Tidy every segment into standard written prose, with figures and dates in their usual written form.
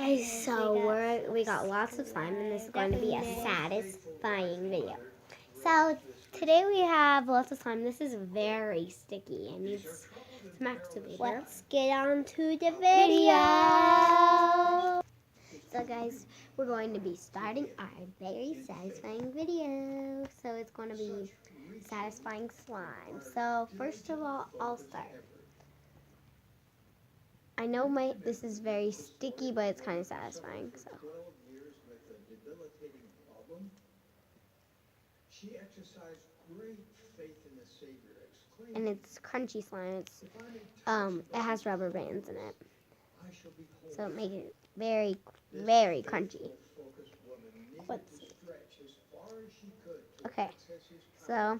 guys, so we got lots of slime, and this is going to be a satisfying video. So today we have lots of slime. This is very sticky and needs some activator. Let's get on to the video. So guys, we're going to be starting our very satisfying video. So it's going to be satisfying slime. So first of all, I'll start. I know this is very sticky, but it's kind of satisfying. So. She exercised great faith in the Savior, exclaiming, and it's crunchy slime. It's it has rubber bands in it, so it makes it very, very crunchy. Let's see. Okay, so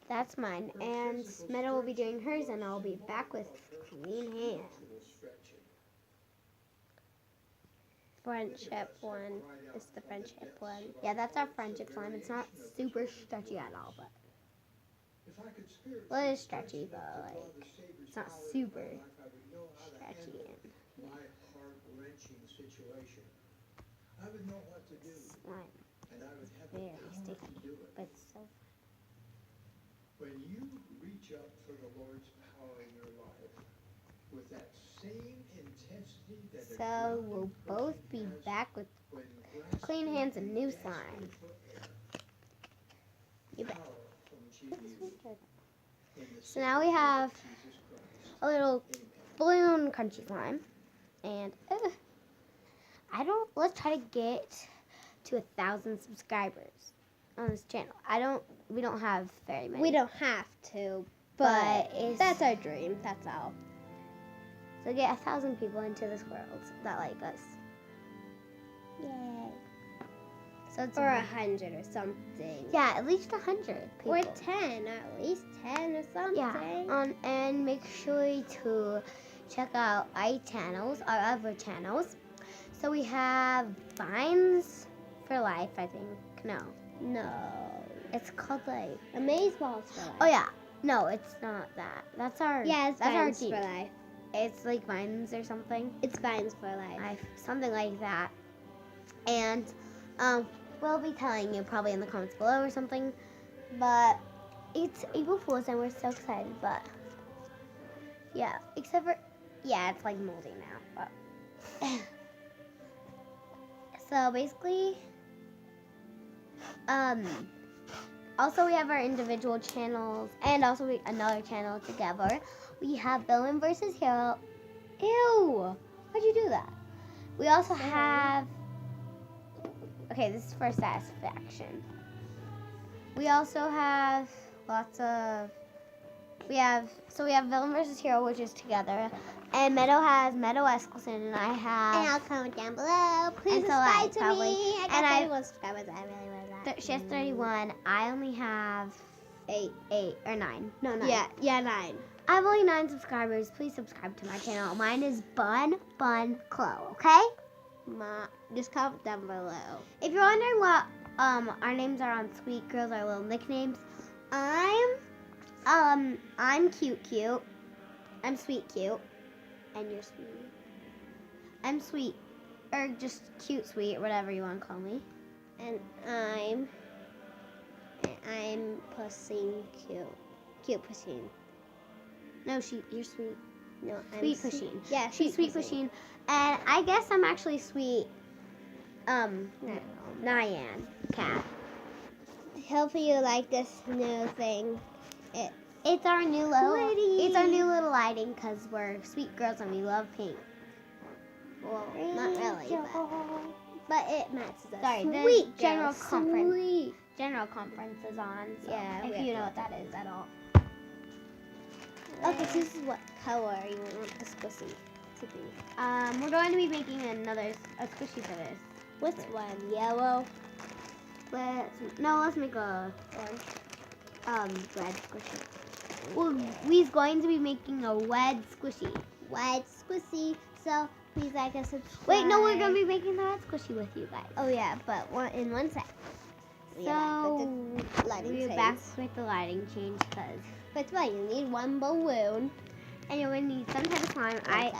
that's mine, and Meadow will be doing hers, and I'll be back with clean hands. Friendship one. It's the friendship one. Yeah, that's our friendship slime. It's not super stretchy at all, but well, it is stretchy, but like it's not super stretchy. my heart-wrenching situation. I would know what to do, Slime, and I would have very the power sticky, to do it. but it's so. When you reach up for the Lord's power in your life with that same intensity that So we'll both be back with clean hands and new slime. You bet. So now we have a little balloon crunchy slime, and let's try to get to 1,000 subscribers on this channel. We don't have very many. We don't have to, but that's our dream. That's all. So get 1,000 people into this world that like us. Yay. So it's Or 100 or something. yeah, at least 100 people. Or 10, at least 10 or something. Yeah, and make sure to check out our other channels. So we have Vines for Life, I think. No, it's called like Amazeballs for life. oh yeah, no, it's not that. That's our Yeah, it's that's our Vines team. for life. It's like Vines or something. It's Vines for life. Something like that. And we'll be telling you probably in the comments below or something. But it's April Fool's and we're so excited. But yeah, except for it's like moldy now. But so basically, also we have our individual channels and also another channel together. We have Villain vs. Hero. Ew! Why'd you do that? We also have. Okay, this is for satisfaction. We also have lots of. We have Villain vs. Hero, which is together, and Meadow has Meadow Eskelson, and I have. And I'll comment down below. Please subscribe to me. I got 31 subscribers. I really want that. She has 31. I only have 8 or 9. No, 9. Yeah, 9. I have only 9 subscribers. Please subscribe to my channel. Mine is Bun Clo. Okay? Just comment down below. If you're wondering what our names are on Sweet Girls, our little nicknames, I'm cute. I'm sweet cute. And you're sweet. I'm sweet. Or just cute sweet, or whatever you want to call me. And I'm Pussing cute. Cute Pussing. No, you're sweet. No, I'm Sweet Pusheen. Yeah, she's Sweet Pusheen. And I guess I'm actually sweet. Nyan Cat. Hopefully you like this new thing. It's our new little lighting because we're sweet girls and we love pink. Well, not really, but it matches us. Sorry, the Sweet general girls, conference. sweet. General conference is on. So Yeah, if you know what that is at all. Okay, so this is what color you want the squishy to be. We're going to be making a squishy for this. Which one? Yellow. Let's make a red squishy. Well, Okay. we're going to be making a red squishy. White squishy. So please like and subscribe. Wait, no, we're going to be making the red squishy with you guys. Oh yeah, but in one sec. So Lighting we're back with the lighting change because But why you need one balloon. and you're going to need some type of slime. I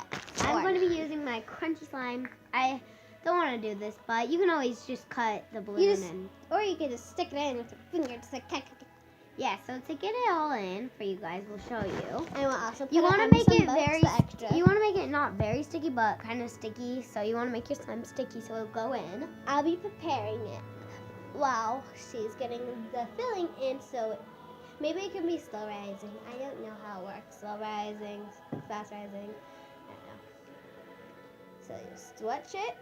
I'm going to be using my crunchy slime. I don't want to do this, but you can always just cut the balloon in. Or you can just stick it in with your finger, just like Yeah, so to get it all in for you guys, we'll show you. And we'll also You want to make it very extra. You want to make it not very sticky, but kind of sticky. So you want to make your slime sticky, so it'll go in. I'll be preparing it while she's getting the filling in, so maybe it can be slow rising. I don't know how it works. Slow rising, fast rising. I don't know. So you stretch it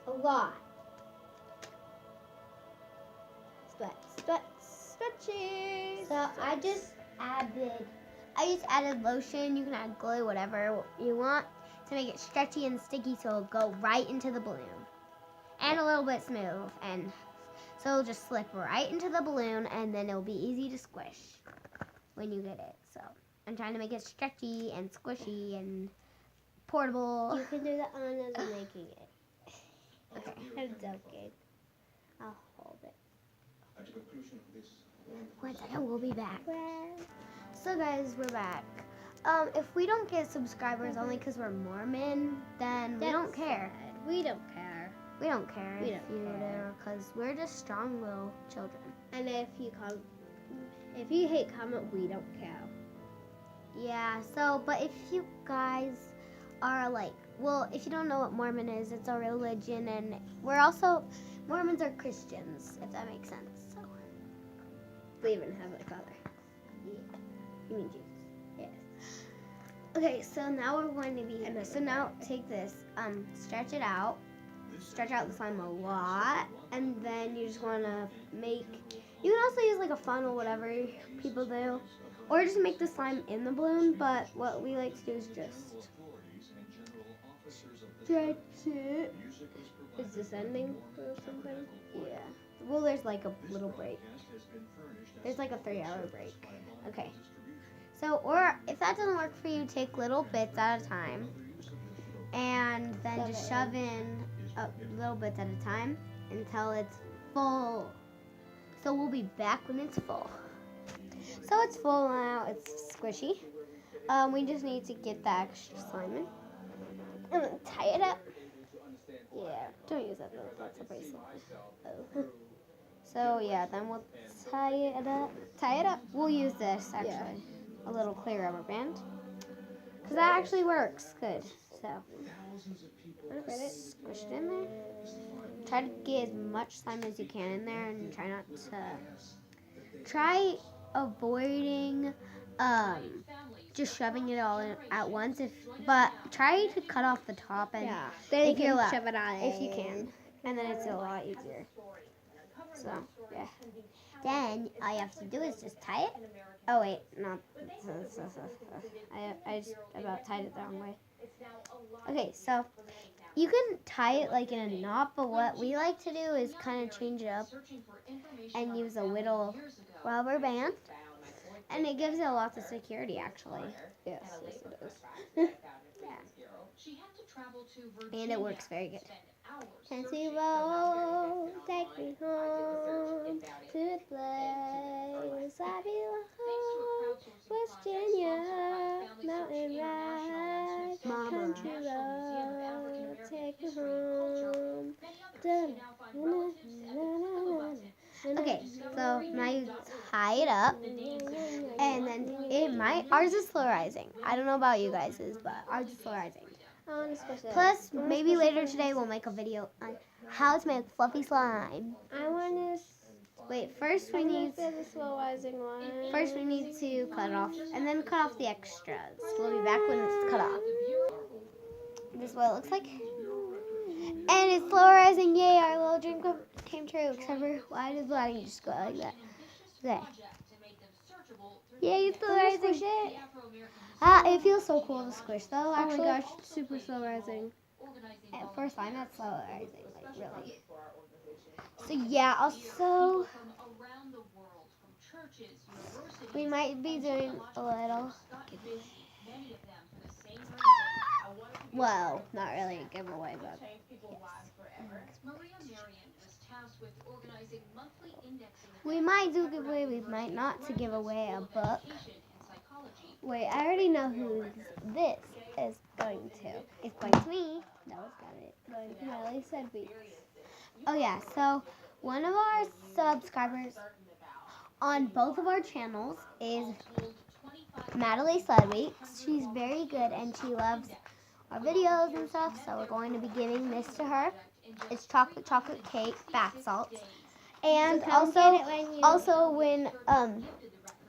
a lot. Stretchy. So I just added lotion. You can add glue, whatever you want, to make it stretchy and sticky, so it'll go right into the balloon, and a little bit smooth, and so it'll just slip right into the balloon, and then it'll be easy to squish when you get it. So I'm trying to make it stretchy and squishy and portable. You can do the honors of making it. Okay. I'm joking. I'll hold it. At the conclusion of this 1 second, we'll be back. Well, So guys, we're back. If we don't get subscribers only because we're Mormon, then we don't care. sad. We don't care. We don't care We if don't you care. do, because we're just strong little children. And if you hate comment, we don't care. Yeah, so, but if you guys are like, well, if you don't know what Mormon is, it's a religion, and we're also, Mormons are Christians, if that makes sense. So, We even have a father. you mean Jesus. Yes. Okay, so now we're going to be, so now take this, stretch it out. Stretch out the slime a lot, and then you just want to make, you can also use like a funnel, whatever people do, or just make the slime in the balloon, but what we like to do is just stretch it. Is this ending or something? Yeah, well, there's like a little break. There's like a 3-hour break. Okay, so, or if that doesn't work for you, take little bits at a time, and then just shove in little bits at a time until it's full. So we'll be back when it's full. So it's full now, it's squishy. We just need to get the extra slime in. And then tie it up. Yeah, don't use that though, that's a bracelet. Oh. So yeah, then we'll tie it up. Tie it up. We'll use this actually. A little clear rubber band. Because that actually works good. So squish it in there. Try to get as much slime as you can in there, and try avoiding just shoving it all in at once. But try to cut off the top and Then you if you're can shove it on if you can, and then it's a lot easier. So yeah. Then all you have to do is just tie it. Oh wait, no. I just about tied it the wrong way. Okay, so you can tie it like in a knot, but what we like to do is kind of change it up and use a little rubber band, and it gives it lots of security actually. Yes, it does. And it works very good. Fancy road, take me home to the place I belong. West Virginia, mountain ride, country road, take me home. Okay, so now you tie it up, and then ours is slow rising. I don't know about you guys's, but ours is slow rising. I want to squish it. Plus, maybe later today we'll make a video on how to make fluffy slime. I want to. Wait, first we need the slow rising one. to cut it off, and then cut off the extras. We'll be back when it's cut off. This is what it looks like. And it's slow rising. Yay, our little dream came true. Except for, why does lighting just go like that? There. Yay, it's slow rising. It feels so cool to squish though, actually. Oh my gosh, super slow rising. At first time, that's slow rising, like really. So yeah, also, we might be doing a little, well, not really a giveaway, but we might do a giveaway, we might not to give away a book. Wait, I already know who this is. going to? It's going to me. No, it's not it. Going to Miley Sedweeks. Oh yeah, so one of our subscribers on both of our channels is Natalie Sledweeks. She's very good and she loves our videos and stuff, so we're going to be giving this to her. It's chocolate cake, bath salts. And So come get it when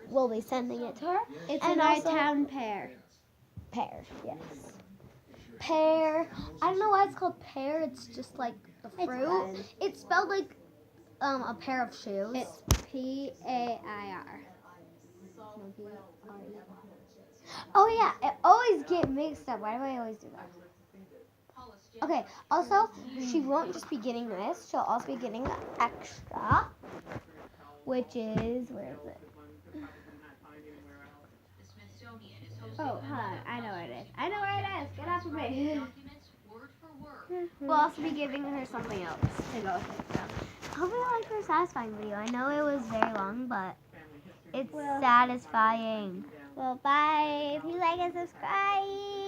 we'll be sending it to her. It's and in our also- town pear. Pear, yes. Pear. I don't know why it's called pear. It's just like the It's fruit. fun. It's spelled like a pair of shoes. It's P-A-I-R. Oh yeah, it always get mixed up. Why do I always do that? Okay, also, she won't just be getting this, she'll also be getting the extra, which is, where is it? Oh, hold on. I know where it is. I know where it is. Get off of me. We'll also be giving her something else to go with it. So, hope you liked our satisfying video. I know it was very long, but it's satisfying. Well, bye. If you like and subscribe.